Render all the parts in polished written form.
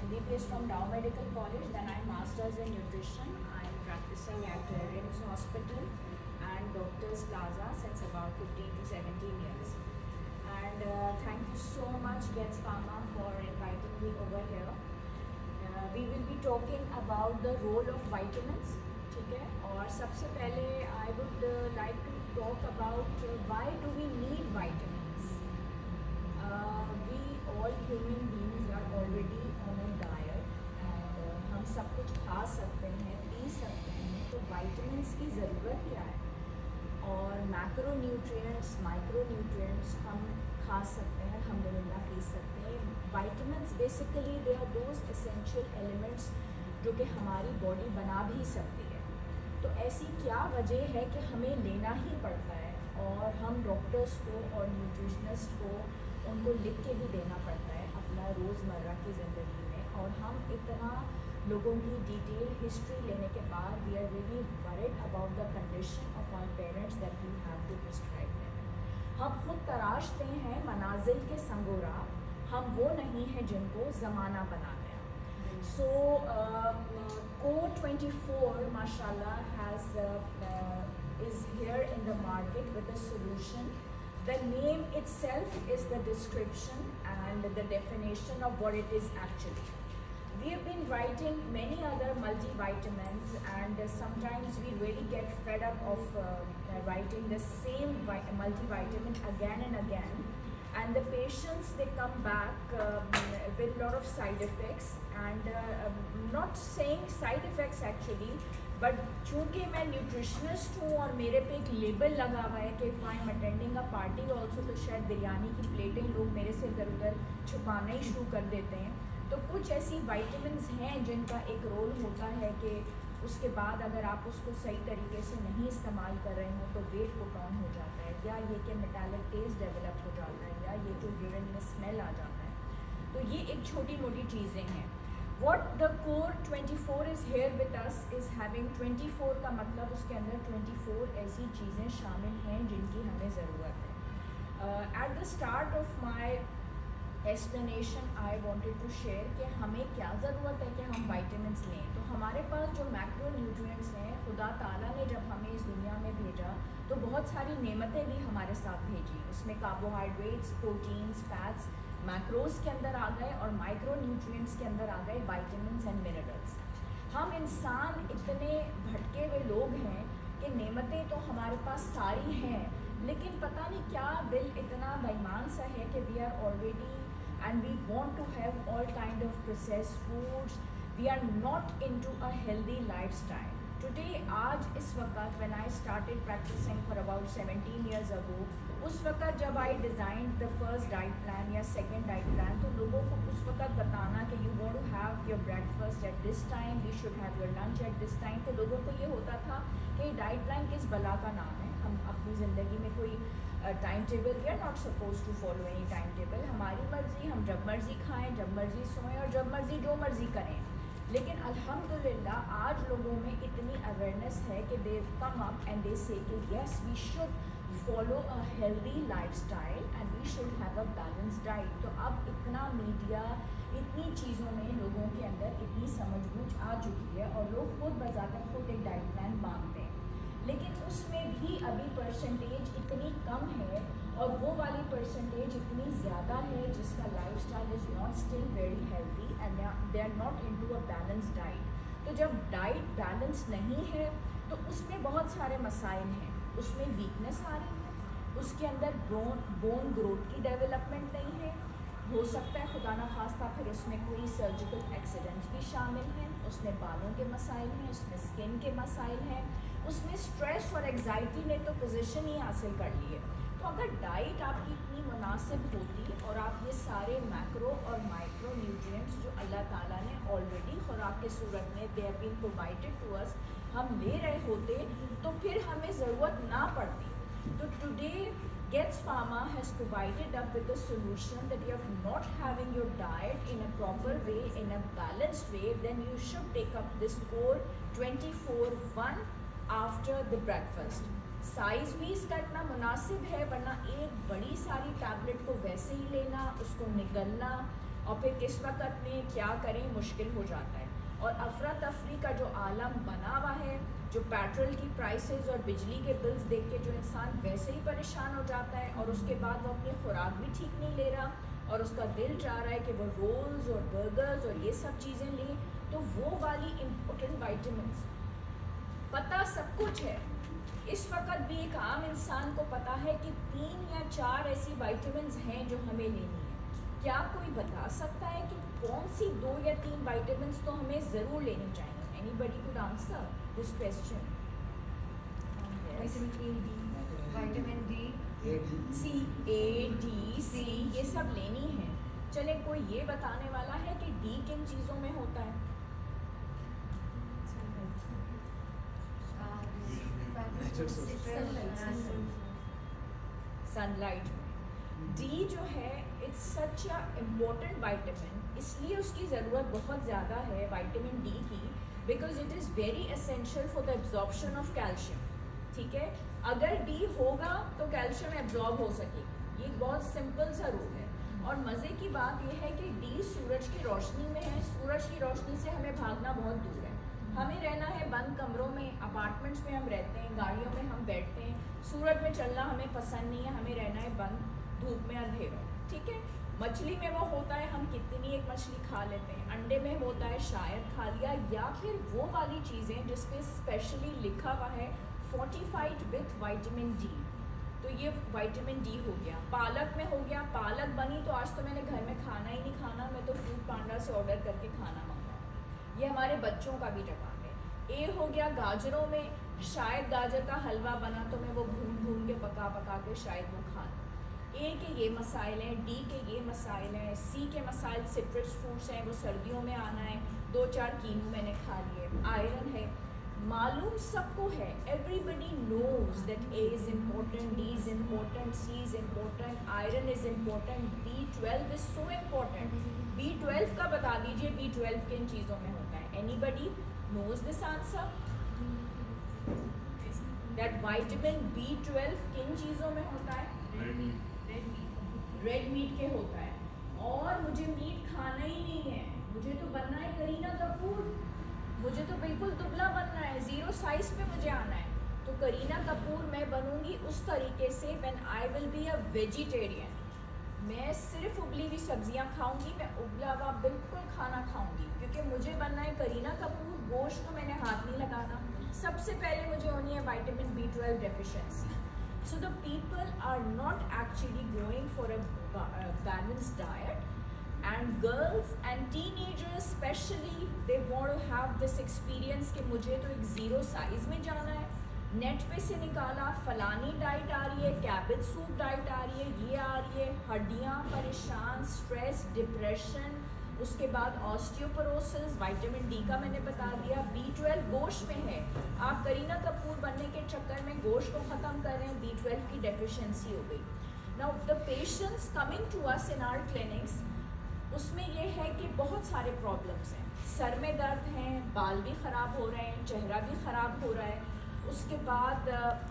MBBS from Dow Medical College, then I'm Masters in Nutrition. I'm practicing at RIMS Hospital and Doctors Plaza since about 15 to 17 years. And thank you so much Gets Pharma for inviting me over here. We will be talking about the role of vitamins, ठीक है? और सबसे पहले I would like to talk about why do we need vitamins. We all human beings are already on a diet and हम सब कुछ खा सकते हैं, पी सकते हैं, तो vitamins की ज़रूरत क्या है? और मैक्रो न्यूट्रिएंट्स, माइक्रो न्यूट्रिएंट्स हम खा सकते हैं, अल्हम्दुलिल्लाह पी सकते हैं. Vitamins basically they are those essential elements जो कि हमारी बॉडी बना भी सकती है. तो ऐसी क्या वजह है कि हमें लेना ही पड़ता है और हम डॉक्टर्स को और न्यूट्रिशनिस्ट को उनको लिख के भी देना पड़ता है अपना रोज़मर्रा की ज़िंदगी में. और हम इतना लोगों की डिटेल हिस्ट्री लेने के बाद we are really worried about the condition of our parents that we have to prescribe them. हम खुद तराशते हैं मनाजिल के संगोरा, हम वो नहीं हैं जिनको ज़माना बना गया. सो कोर 24 माशाल्लाह has is here in the market with a solution. The name itself is the description and the definition of what it is actually. We have been writing many other multivitamins and sometimes we really get fed up of writing the same multivitamin again and again, and the patients they come back with a lot of side effects and not saying side effects actually, but चूँकि मैं nutritionist हूँ और मेरे पे एक label लगा हुआ है कि if I am attending a party also, तो शायद बिरयानी की प्लेटें लोग मेरे से इधर उधर छुपाना ही शुरू कर देते हैं. तो कुछ ऐसी विटामिन्स हैं जिनका एक रोल होता है कि उसके बाद अगर आप उसको सही तरीके से नहीं इस्तेमाल कर रहे हो तो वेट पुट ऑन हो जाता है, या ये कि मेटालिक टेस्ट डेवलप हो जाता है, या ये कि यूरिन में स्मेल आ जाता है. तो ये एक छोटी मोटी चीज़ें हैं. What the core 24 is here with us is having 24 का मतलब उसके अंदर 24 ऐसी चीज़ें शामिल हैं जिनकी हमें ज़रूरत है. At the start of my explanation I wanted to share कि हमें क्या ज़रूरत है कि हम vitamins लें. तो हमारे पास जो मैक्रो न्यूट्रिएंट्स हैं, खुदा ताला ने जब हमें इस दुनिया में भेजा तो बहुत सारी नेमतें भी हमारे साथ भेजी. उसमें कार्बोहाइड्रेट्स, प्रोटीन्स, फैट्स, मैक्रोज के अंदर आ गए और माइक्रो न्यूट्रिएंट्स के अंदर आ गए विटामिन्स एंड मिनरल्स. हम इंसान इतने भटके हुए लोग हैं कि नेमतें तो हमारे पास सारी हैं, लेकिन पता नहीं क्या दिल इतना बेईमान सा है कि we are already and we want to have all kind of processed foods. We are not into a healthy lifestyle. Today, आज इस वक्त when I started practicing for about 17 years ago, उस वक्त जब I designed the first diet plan या second diet plan, तो लोगों को उस वक्त बताना कि you want to have your breakfast at this time, you should have your lunch at this time. तो लोगों को ये होता था कि डाइट प्लान किस बला का नाम है. हम अपनी ज़िंदगी में कोई time table, we are not suppose to follow any time table. हमारी मर्ज़ी, हम जब मर्ज़ी खाएं, जब मर्ज़ी सोएं और जब मर्ज़ी जो मर्ज़ी करें. लेकिन अल्हम्दुलिल्लाह आज लोगों में इतनी अवेयरनेस है कि दे come up and they say कि yes we should follow a healthy lifestyle and we should have a balance diet. तो अब इतना मीडिया, इतनी चीज़ों में लोगों के अंदर इतनी समझबूझ आ चुकी है और लोग खुद बजाते खुद एक डाइट प्लान मांगते हैं, लेकिन उसमें भी अभी परसेंटेज इतनी कम है और वो वाली परसेंटेज इतनी ज़्यादा है जिसका lifestyle is not still very healthy and they are not into a balance diet. तो जब डाइट बैलेंस नहीं है तो उसमें बहुत सारे मसाइल हैं. उसमें वीकनेस आ रही है, उसके अंदर बोन ग्रोथ की डेवलपमेंट नहीं है, हो सकता है खुदा ना खास्ता फिर उसमें कोई सर्जिकल एक्सीडेंट्स भी शामिल हैं, उसमें बालों के मसाइल हैं, उसमें स्किन के मसाइल हैं, उसमें स्ट्रेस और एग्जाइटी ने तो पोजीशन ही हासिल कर ली है. तो अगर डाइट आपकी इतनी मुनासिब होती और आप ये सारे मैक्रो और माइक्रो न्यूट्रिएंट्स जो अल्लाह ताला ने ऑलरेडी खुराक की सूरत में they have been provided to us हम ले रहे होते तो फिर हमें ज़रूरत ना पड़ती. तो today Gets Pharma has provided up with a solution that you are not having your diet in a proper way, in a balanced way, then you should take up this core 24-1 after the breakfast. Size भी इसका इतना मुनासिब है, वरना एक बड़ी सारी tablet को वैसे ही लेना, उसको निगलना और फिर किस वक्त में क्या करें मुश्किल हो जाता है। और अफरा तफरी का जो आलम बना हुआ है, जो पेट्रोल की प्राइसेस और बिजली के बिल्स देख के जो इंसान वैसे ही परेशान हो जाता है, और उसके बाद वो अपनी खुराक भी ठीक नहीं ले रहा और उसका दिल चाह रहा है कि वो रोल्स और बर्गर्स और ये सब चीज़ें लें, तो वो वाली इम्पोर्टेंट वाइटामिन्स पता सब कुछ है। इस वक्त भी एक आम इंसान को पता है कि 3 या 4 ऐसी वाइटामिन्स हैं जो हमें लेनी है। क्या कोई बता सकता है कि कौन सी 2 या 3 वाइटामिन्स तो हमें ज़रूर लेनी चाहिए? Anybody could answer this question? Vitamin D, C, A, D, C, ये सब लेनी है। चले कोई ये बताने वाला है कि डी किन चीज़ों में होता है? सनलाइट में। डी जो है it's such a important vitamin, इसलिए उसकी ज़रूरत बहुत ज़्यादा है विटामिन डी की, because it is very essential for the absorption of calcium. ठीक है, अगर डी होगा तो कैल्शियम एब्जॉर्ब हो सकेगी। ये एक बहुत सिंपल सा रूल है। और मज़े की बात यह है कि डी सूरज की रोशनी में है। सूरज की रोशनी से हमें भागना बहुत दूर है। हमें रहना है बंद कमरों में, अपार्टमेंट्स में हम रहते हैं, गाड़ियों में हम बैठते हैं, सूरज में चलना हमें पसंद नहीं है, हमें रहना है बंद धूप में, अंधेरों। ठीक है, मछली में वो होता है हम कितनी एक मछली खा लेते हैं, अंडे में होता है शायद खा लिया, या फिर वो वाली चीज़ें जिसपे स्पेशली लिखा हुआ है फोर्टिफाइड विथ विटामिन डी, तो ये विटामिन डी हो गया। पालक में हो गया, पालक बनी तो आज तो मैंने घर में खाना ही नहीं खाना, मैं तो फूड पांडा से ऑर्डर करके खाना मंगाऊँ। ये हमारे बच्चों का भी जवाब है। ए हो गया गाजरों में, शायद गाजर का हलवा बना तो मैं वो भून भून के पका के शायद वो खा लूँ। ए के ये मसाइल हैं, डी के ये मसाइल हैं, सी के मसाइल सिट्रस फ्रूट्स हैं, वो सर्दियों में आना है, 2-4 कीनू मैंने खा लिए। आयरन है, मालूम सबको है, everybody knows that A is important, D is important, C is important, iron is important, B12 is so important. B12 का बता दीजिए B12 किन चीज़ों में होता है? Anybody knows this answer? That vitamin B12 किन चीज़ों में होता है? रेड मीट के होता है। और मुझे मीट खाना ही नहीं है, मुझे तो बनना है करीना कपूर, मुझे तो बिल्कुल दुबला बनना है, 0 साइज पे मुझे आना है। तो करीना कपूर मैं बनूंगी उस तरीके से when I will be a vegetarian. मैं सिर्फ उबली हुई सब्जियां खाऊंगी, मैं उबला हुआ बिल्कुल खाना खाऊंगी, क्योंकि मुझे बनना है करीना कपूर। गोश्त को मैंने हाथ नहीं लगाना। सबसे पहले मुझे होनी है vitamin B12 deficiency. So the people are not actually going for a balanced diet, and girls and teenagers especially, they want to have this experience कि मुझे तो एक 0 साइज में जाना है। नेट पे से निकाला, फलानी डाइट आ रही है, कैबेज सूप डाइट आ रही है, ये आ रही है, हड्डियाँ परेशान, स्ट्रेस, डिप्रेशन, उसके बाद ऑस्टियोपोरोसिस, विटामिन डी का मैंने बता दिया, B12 गोश्त में है। आप करीना कपूर बनने के चक्कर में गोश्त को ख़त्म कर रहे हैं, B12 की डेफिशिएंसी हो गई। Now the patients coming to us in our clinics, उसमें ये है कि बहुत सारे प्रॉब्लम्स हैं, सर में दर्द हैं, बाल भी ख़राब हो रहे हैं, चेहरा भी ख़राब हो रहा है, उसके बाद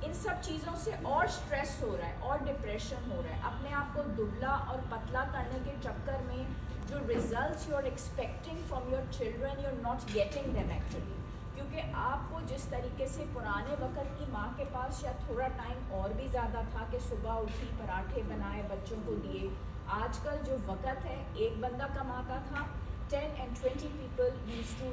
इन सब चीज़ों से और स्ट्रेस हो रहा है और डिप्रेशन हो रहा है। अपने आप को दुबला और पतला करने के चक्कर में जो results you are expecting from your children, you are not getting them actually, क्योंकि आपको जिस तरीके से पुराने वक्त की माँ के पास शायद थोड़ा टाइम और भी ज़्यादा था कि सुबह उठी पराठे बनाए बच्चों को दिए। आजकल जो वक्त है, एक बंदा कमाता था, 10 and 20 people used to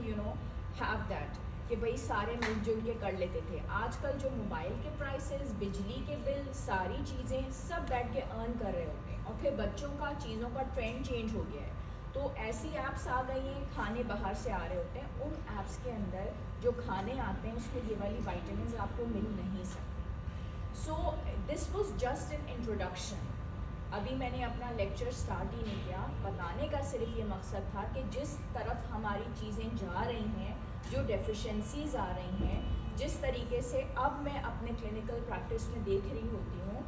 have that, कि भाई सारे मिलजुल के कर लेते थे। आजकल जो मोबाइल के प्राइसेस, बिजली के बिल, सारी चीज़ें सब बैठ के अर्न कर रहे होते हैं, और फिर बच्चों का चीज़ों का ट्रेंड चेंज हो गया है, तो ऐसी ऐप्स आ गई हैं, खाने बाहर से आ रहे होते हैं, उन ऐप्स के अंदर जो खाने आते हैं उसमें ये वाली विटामिन्स आपको मिल नहीं सकती। So this was just an introduction. अभी मैंने अपना लेक्चर स्टार्ट ही नहीं किया, बताने का सिर्फ ये मकसद था कि जिस तरफ हमारी चीज़ें जा रही हैं, जो डेफिशिएंसीज आ रही हैं, जिस तरीके से अब मैं अपने क्लिनिकल प्रैक्टिस में देख रही होती हूँ,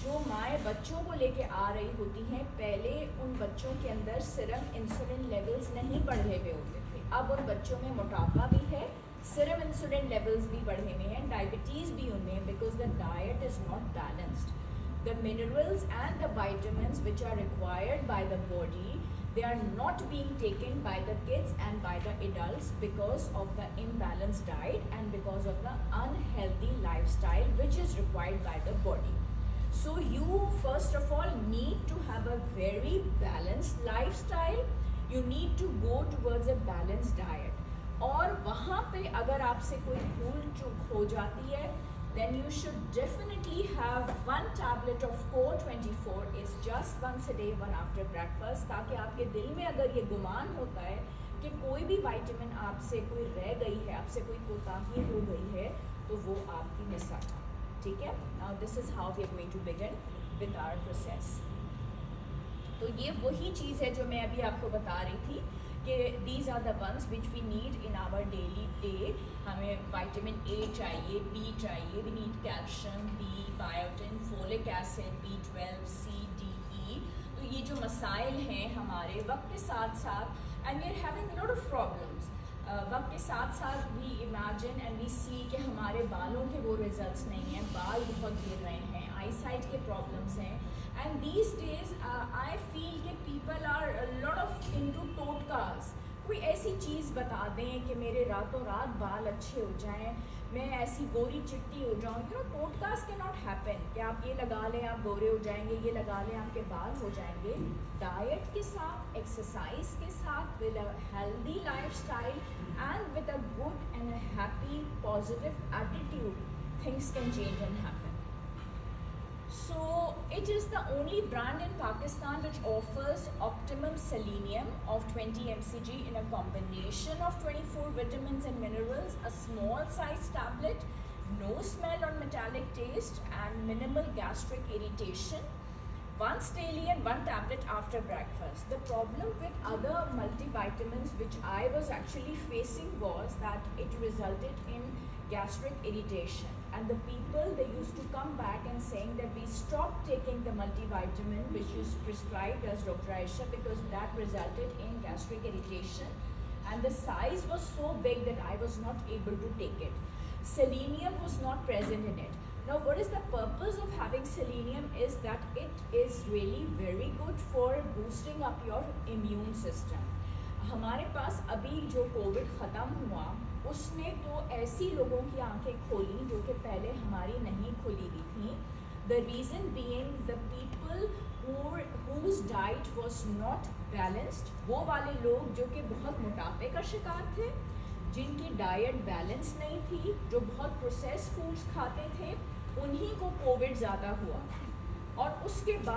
जो माएँ बच्चों को लेके आ रही होती हैं, पहले उन बच्चों के अंदर सीरम इंसुलिन लेवल्स नहीं बढ़े हुए होते थे, अब उन बच्चों में मोटापा भी है, सीरम इंसुलिन लेवल्स भी बढ़े हुए हैं, डायबिटीज़ भी उनमें, because the diet is not balanced. The minerals and the vitamins which are required by the body, they are not being taken by the kids and by the adults because of the imbalanced diet and because of the unhealthy lifestyle which is required by the body. So you first of all need to have a very balanced lifestyle. You need to go towards a balanced diet. और वहाँ पे अगर आपसे कोई भूल चूक हो जाती है, then you should definitely have one tablet of Core 24. It's just once a day, one after breakfast, ताकि आपके दिल में अगर ये गुमान होता है कि कोई भी विटामिन आपसे कोई रह गई है, आपसे कोई कोताही हो गई है, तो वो आपकी मिस आता है. ठीक है? Now this is how we are going to begin with our process. तो ये वही चीज़ है जो मैं अभी आपको बता रही थी कि these are the ones which we need in our daily day. हमें विटामिन A चाहिए, B चाहिए, we need calcium, B, biotin, folic acid, B12, C, D, E. तो ये जो मसाइल हैं हमारे वक्त के साथ साथ and we are having a lot of problems. वक्त के साथ साथ we imagine and we see कि हमारे बालों के वो रिजल्ट्स नहीं हैं, बाल बहुत गिर रहे हैं, आई साइट के प्रॉब्लम्स हैं. And these days I feel कि people are a lot of into टोटकास. कोई ऐसी चीज़ बता दें कि मेरे रातों रात बाल अच्छे हो जाएं, मैं ऐसी गोरी चिट्टी हो जाऊं. यू नो टोटकास कैन नॉट हैपन कि आप ये लगा लें आप गोरे हो जाएंगे, ये लगा लें आपके बाल हो जाएंगे. डाइट के साथ, एक्सरसाइज के साथ, with a healthy lifestyle and with a good and a happy positive attitude, things can change and happen. So it is the only brand in Pakistan which offers optimum selenium of 20 mcg in a combination of 24 vitamins and minerals, a small size tablet, no smell or metallic taste and minimal gastric irritation. Once daily and one tablet after breakfast. The problem with other multivitamins which I was actually facing was that it resulted in gastric irritation, and the people, they used to come back and saying that we stopped taking the multivitamin which is prescribed as Dr. Aisha because that resulted in gastric irritation and the size was so big that I was not able to take it. Selenium was not present in it. Now what is the purpose of having selenium is that it is really very good for boosting up your immune system. हमारे पास अभी जो Covid ख़त्म हुआ उसने तो ऐसी लोगों की आंखें खोली जो कि पहले हमारी नहीं खुली हुई थी. The reason being the people whose diet was not balanced, वो वाले लोग जो कि बहुत मोटापे का शिकार थे, जिनकी डाइट बैलेंस नहीं थी, जो बहुत प्रोसेस फूड्स खाते थे, उन्हीं को कोविड ज़्यादा हुआ. और उसके बाद